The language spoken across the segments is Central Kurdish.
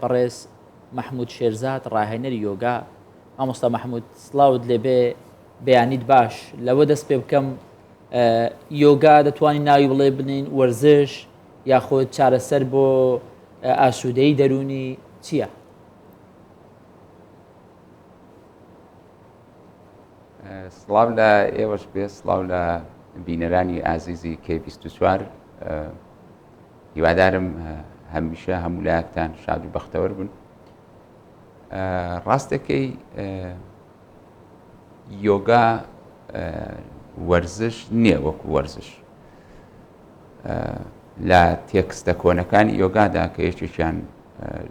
بەڕێز مححمود شێرزاد ڕاهێنەری یۆگا مامۆستا مححمود سلااوت لێبێ بەیانیت باش لەوە دەست پێ بکەم یۆگا دەتوانین ناوی بڵێ بنین وەرزش یاخۆت چارەسەر بۆ ئاسوودەی دەرونی چییە؟ سڵاو لە ئێوەش بێ سڵاو لە بینەرانی ئازیزی K24 هیوادارم هەمیشە هەموو لایەکتان شاد و بەختەوەر بن. ڕاستەکەی یۆگا وەرزش نییە وەکو وەرزش. لە تێکستە کۆنەکانی یۆگادا کە یەکێکیان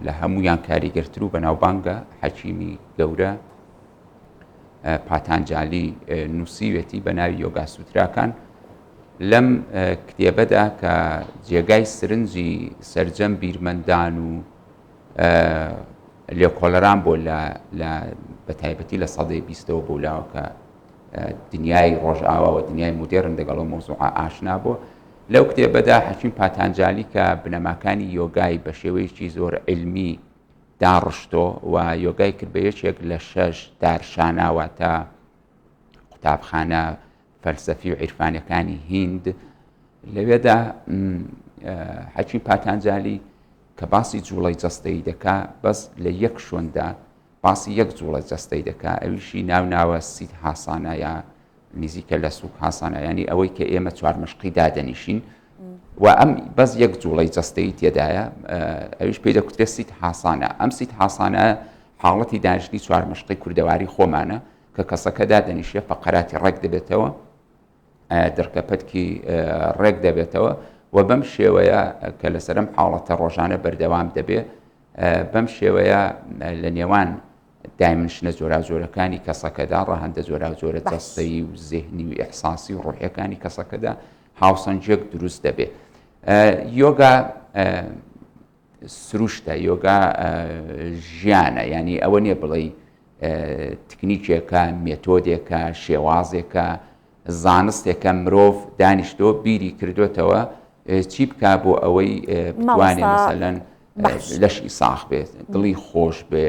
لە هەمویان کاریگەرتر و بەناوبانگە حەکیمی گەورە پاتانجالی نووسیوێتی بە ناوی یۆگا سوتراکان لەم کتێبەدا کە جێگای سرنجی سەرجەم بیرمەندان و لێکۆڵەران بۆ لە بەتایبەتی لە سەدەی 20ەوە بۆلاوە کە دنیای ڕۆژئاوا و دنیای مدێرن لەگەڵ مۆزوع ئاشنا بۆ لەو کتێبەدا حەکیم پاتانجالی کە بنەماکانی یۆگای بە شێوەیەکی زۆر علمی داڕشتۆ و یۆگای کرد بە یەکێک لە 6 دارشاناوە تا قوتابخانە فەلسەفی و عیرفانەکانی هیند لەوێدا حەکیم پاتانجالی کە باسی جوڵەی جەستەیی دەکا بەس لە یەک شوێندا باسی یەک جوڵە جەستەی دەکا ئەویشی ناوناوە سید هاسانە یا نزیکە لە سوک هاسانە ینی ئەوەی کە ئێمە چوارمشقی دادەنیشین و ئەم بەس یەک جوڵەی جەستەیی تێدایە ئەویش پێی دەکوترێت سید هاسانە. ئەم سید هاسانە حاڵەتی دانیشتنی چوارمشقی کوردەواری خۆمانە کە کەسەکە دادەنیشێ فەقەراتی ڕێک دەبێتەوە دەرکەپەتکی ڕێک دەبێتەوە و بەم شێوەیە کە لەسەرم حاڵەتە ڕۆژانە بەردەوام دەبێ بەم شێوەیە لە نێوان دایمنشنە جۆرا جۆرەکانی کەسەکەدا ڕەهەندە جۆرا جۆرە جەستەیی و زێهنی و ئیحساسی و ڕوحیەکانی کەسەکەدا هاوسەنجێک دروست دەبێت. یۆگا سروشتە، یۆگا ژیانە، ینی ئەوە نییە بڵێ تکنیکێکە، مێتۆدێکە، شێوازێکە، زانستێکە مرۆڤ دانیشتۆ بیری کردوێتەوە چی بکا بۆ ئەوەی بتوانێت مەسەلەن لەشی ساخ بێت، دڵی خۆش بێ،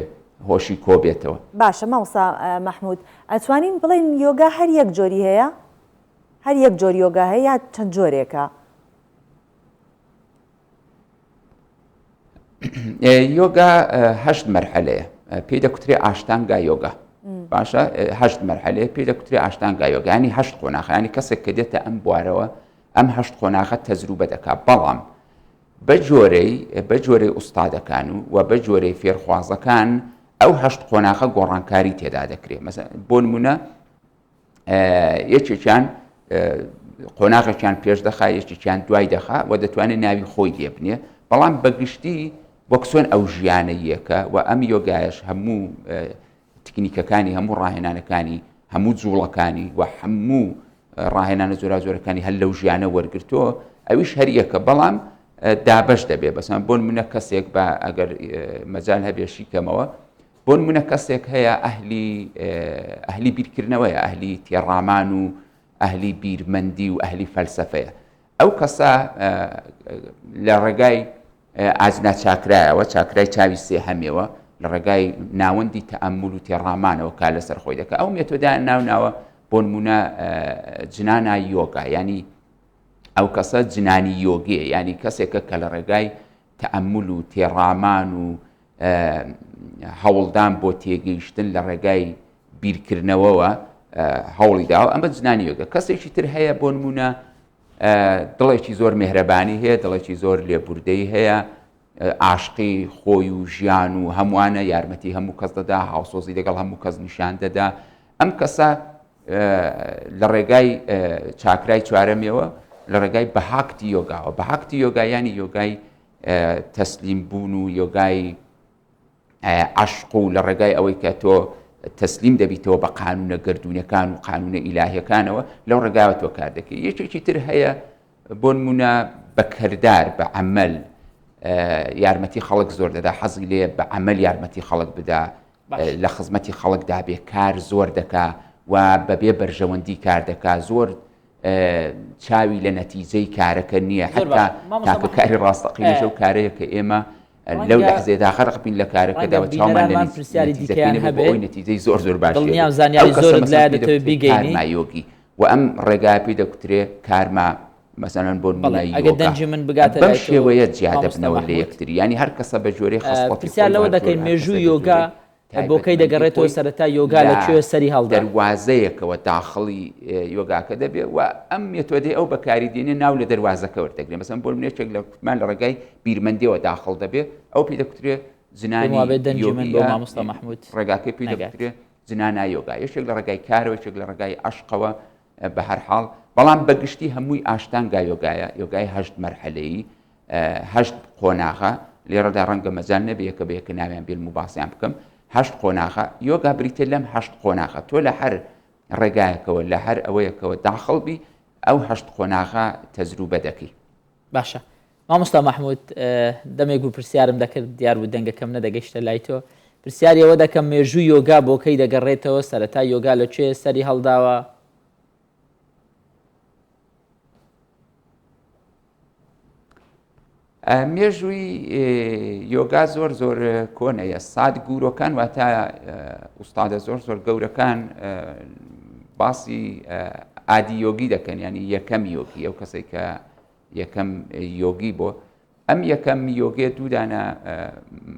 هۆشی کۆ بێتەوە. باشە مامۆستا مەحموود، ئەتوانین بڵێن یۆگا هەر یەک جۆری هەیە؟ هەر یەک جۆر یۆگا هەیە یا چەند جۆرێکە؟ یۆگا 8 مەرحەلەیە، پێی دەکوترێ ئاشتانگا یۆگا. باشە 8 مەرحەلەیە پێی دەکوترێ ئاشتانگا یۆگا، ینی 8 قۆناغ، ینی کەسێک کە دێتە ئەم بوارەوە ئەم 8 قۆناغە تەجروبە دەکات، بەڵام بە جۆرەی ئوستادەکان و بە جۆرەی فێرخوازەکان ئەو 8 قۆناغە گۆڕانکاری تێدا دەکرێت. بۆ نمونە یەکێکیان قۆناغێکیان پێش دەخا، یەکێکیان دوای دەخا و دەتوانێت ناوی خۆی لێبنێ، بەڵام بەگشتی وەک چۆن ئەو ژیانەیەکە و ئەم یۆگایش هەموو تکنیکەکانی، هەموو ڕاهێنانەکانی، هەموو جوڵەکانی و هەموو ڕاهێنانە جۆرا جۆرەکانی هەر لەو ژیانە وەرگرتووە، ئەویش هەر یەکە، بەڵام دابەش دەبێت. بەسەن بۆ نمونە کەسێک بە ئەگەر مەجال هەبێ شیکەمەوە، بۆ نمونە کەسێک هەیە ئەهلی بیرکردنەوەیە، ئەهلی تێڕامان و ئەهلی بیرمەندی و ئەهلی فەلسەفەیە، ئەو کەسە لە ڕێگای ئاجنا چاکرایەوە، چاکرای چاوی سێهەمێەوە، لە ڕێگای ناوەندی تەئەممول و تێڕامانەوە کا لەسەر خۆی دەکە. ئەو مێتۆدا ناوناوە بۆ نمونە جنانە یۆگا، ینی ئەو کەسە جنانی یۆگێ، ینی کەسێکە کە لە ڕێگای تەئەممول و تێڕامان و هەوڵدان بۆ تێگەیشتن لە ڕێگای بیرکردنەوەوە هەوڵی داوە، ئەمە جنانی یۆگا. کەسێکی تر هەیە بۆ نمونە دڵێکی زۆر مێهرەبانی هەیە، دڵێکی زۆر لێبوردەی هەیە، عاشقی خۆی و ژیان و هەمووانە یارمەتی هەموو کەس دەدا، هاوسۆزی لەگەڵ هەموو کەس نیشان دەدا. ئەم کەسە لە ڕێگای چاکرای چوارەمەوە لە ڕێگای بەهاکتی یۆگاوە، بەهاکتی یۆگا ینی یۆگای تەسلیم بوون و یۆگای عەشق و لە ڕێگای ئەوەی کە تۆ تەسلیم دەبیتەوە بە قانونە گردوونەکان و قانونە ئیلاهیەکانەوە، لەو ڕێگاوە تۆ کار دەکەی. یەکێکی تر هەیە بۆ نمونە بە کەردار، بە عەمەل یارمەتی خەڵک زۆر دەدا، حەزی لێ بە عەمەل یارمەتی خەڵک بدا، لە خزمەتی خەڵکدا بێ، کار زۆر دەکا و بەبێ بەرژەوەندی کار دەکا، زۆر چاوی لە نەتیجەی کارەکە نییە، حتا تاکە کاری ڕاستەقینەشە و کارەیە کە ئێمە لەو لەحزەیەدا خەرق بین لە کارەکەدا و چاومان لە نتیجەکەی بۆی نەتیجەی زۆر باش دڵنیام زانیاری زۆرت لایە دەتەوێت بیگەینی مایۆگی و ئەم ڕێگای پێی دەکوترێ کارما مەسەلەن بۆ ئەگەر دەنجی من بگاتە بەم شێوەیە جیادەبنەوە لە یەکتری ینی هەر کەسە بە جۆرەی خەسڵەتی پرسیار لەوە دەکەین مێژووی یۆگا بۆکەی دەگەڕێتەوە سەرەتا یۆگا لەکوێ سەری هەڵدا دەواازەیەکەوە داخڵی یۆگاکە دەبێت و ئەم مێتۆدەی ئەو بەکاریدێنێ ناو لە دەواازەکە وەردەگرێت مەسەن بۆ منێکێک لەمان لە ڕێگای بیرمەندیەوە داخڵ دەبێت ئەو پێی دەکوترێت زنانی بۆ مامۆستا محمود ڕێگاکەی پێی دەکوترێت زنانە یۆگا یەکێک لە ڕێگای کارەوە یەکێک لە ڕێگای عەشقەوە بە هەر حاڵ بەڵام بەگشتی هەمووی ئاشتانگا یۆگایە یۆگای هەشت مەرحەلەیی هەشت قۆناغە لێرەدا ڕەنگە مەجال نەبێت کە بەیەکە ناویان بێ مباسییان بکەم هەشت قۆناغە یۆگا بریتە لەم هەشت قۆناغە تۆ لە هەر ڕێگایەکەوە لە هەر ئەوەیەکەوە داخڵبی ئەو هەشت قۆناغە تەجروبە دەکەی باشە مامۆستا محمود دەمێک و پرسیارم دەکرد دیار بوو دەنگەکەم نەدەگەیشتە لای تۆ پرسیاری ئەوە دەکەم مێژووی یۆگا بۆکەی دەگەڕێتەوە سەرەتا یۆگا لەکوێ سەری هەڵداوە مێژووی یۆگا زۆر کۆنەیە ساد گورۆکان واتە ئوستادە زۆر گەورەکان باسی ئادی یۆگی دەکەن ینی یەکەم یۆگی ئەو کەسێک کە یەکەم یۆگی بۆ ئەم یەکەم یۆگێ دوودانە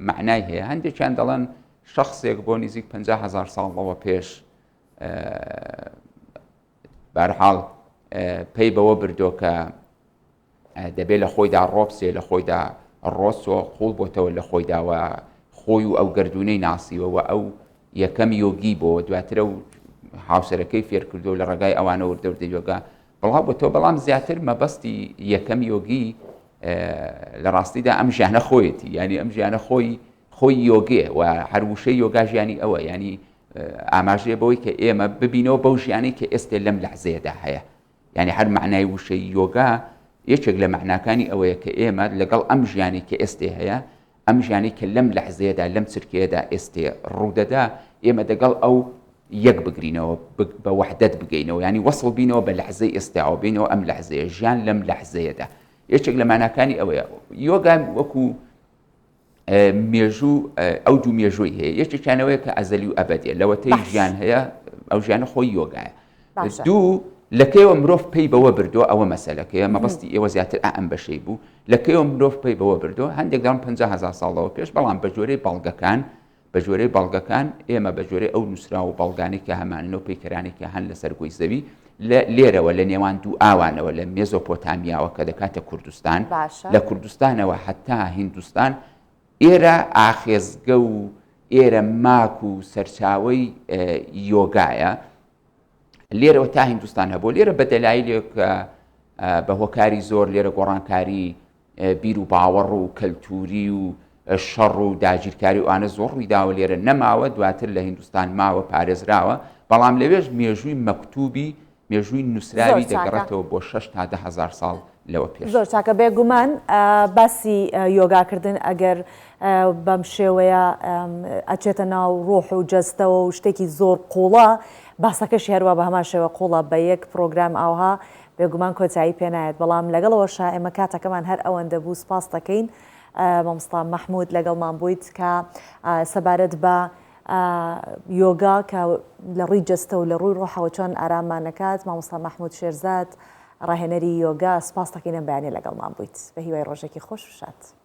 معنای هەیە هەندێکیان دەڵێن شخصێک بۆ نزیک 50,000 ساڵەوە پێش بەرحاڵ پێی بەوە بردۆ کە دەبێت لە خۆیدا ڕۆپسێ لە خۆیدا ڕۆسۆ خۆڵ بۆتەوە لە خۆیداوە خۆی و ئەو گردردونەی ناسیوەوە ئەو یەکەم یۆگی بۆ دواترە و هاوسەرەکەی فێر کردو لە ڕێگای ئەوانە وردەوردە یۆگا بەڵام بۆ تۆ بەڵام زیاتر مەبەستی یەکەم یۆگی لە ڕاستیدا ئەم ژیانە خۆیەتی ینی ئەم ژیانە خۆی یۆگێ و هەروشەی یۆگا ژیانی ئەوە ینی ئاماژەیە بەوەی کە ئێمە ببینەوە بەو ژیانەی کە ئێستا لەم لەحزەیەدا هەیە ینی هەر معنای وشەی یۆگا یەکێک لە معناکانی ئەوەیە کە ئێمە لەگەڵ ئەم ژیانی کە ئێستا هەیە ئەم ژیانی کە لەم لەحزەیەدا لەم چرکەیەدا ئێستا ڕوودەدا ئێمە دەگەڵ ئەو یەک بگرینەوە بە وحدەت بگەینەوە ینی وەسڵ بینەوە بە لەحزەی ئێستاوە بینەوە ئەم لەحزەیە ژیان لەم لەحزەیەدا یەکێک لە معناکانی ئەوەیە یۆگا وەکو مێژوو ئەو دوو مێژووی هەیە یەکێکیانەوەیە کە ئەزەلی و ئەبەدیە لەوەتەی ژیان هەیە ئەو ژیانە خۆی یۆگایە دوو لەکەیەوە مرۆڤ پێی بەوە بردووە ئەوە مەسەلەکەیە مەبەستی ئێوە زیاتر ئەم بەشەی بوو لەکەیەوە مرۆڤ پێی بەوە بردووە هەندێک دەڵێن 50,000 ساڵەوە پێش بەڵام بە جۆرەی بەڵگەکان ئێمە بە جۆرەی ئەو نووسرا و بەڵگانی کە هەمانەوە پەیکەرانی کە هەن لەسەر گۆی زەوی لێرەوە لە نێوان دوو ئاوانەوە لە مێزۆپۆتامیاوە کە دەکاتە کوردستان لە کوردستانەوە حتا هیندستان ئێرە ئاخێزگە و ئێرە ماک و سەرچاوەی یۆگایە لێرەوە تا هیندستان هەبوو لێرە بە دەلایلێک بە هۆکاری زۆر لێرە گۆڕانکاری بیر و باوەڕ و کەلتوری و شەڕ و داگیرکاری و ئانە زۆر ڕوویداوە لێرە نەماوە دواتر لە هیندستان ماوە پارێزراوە بەڵام لەوێژ مێژووی مەکتوبی مێژووی نووسراوی دەگەڕێتەوە بۆ 6 تا 10,000 ساڵ لەوە پێش زۆر چاکە بێگومان باسی یۆگاکردن ئەگەر بەم شێوەیە ئەچێتە ناو ڕۆح و جەستەوە و شتێکی زۆر قوڵە باسەکەش هەروە بە هەمان شێوە قوڵە بە یەک پرۆگرام ئاوها بێگومان کۆتایی پێنایەت بەڵام لەگەڵەوەشە ئێمە کاتەکەمان هەر ئەوەندە بوو سپاس دەکەین مامۆستا مەحموود لەگەڵمان بوویت کە سەبارەت بە یۆگا کە لە ڕووی جەستە و لە ڕووی ڕۆحەوە چۆن ئارامانەکات مامۆستا مەحموود شێرزاد ڕاهێنەری یۆگا سپاس دەکەینە بەیانی لەگەڵمان بوویت بە هیوای ڕۆژێکی خۆش و شاد.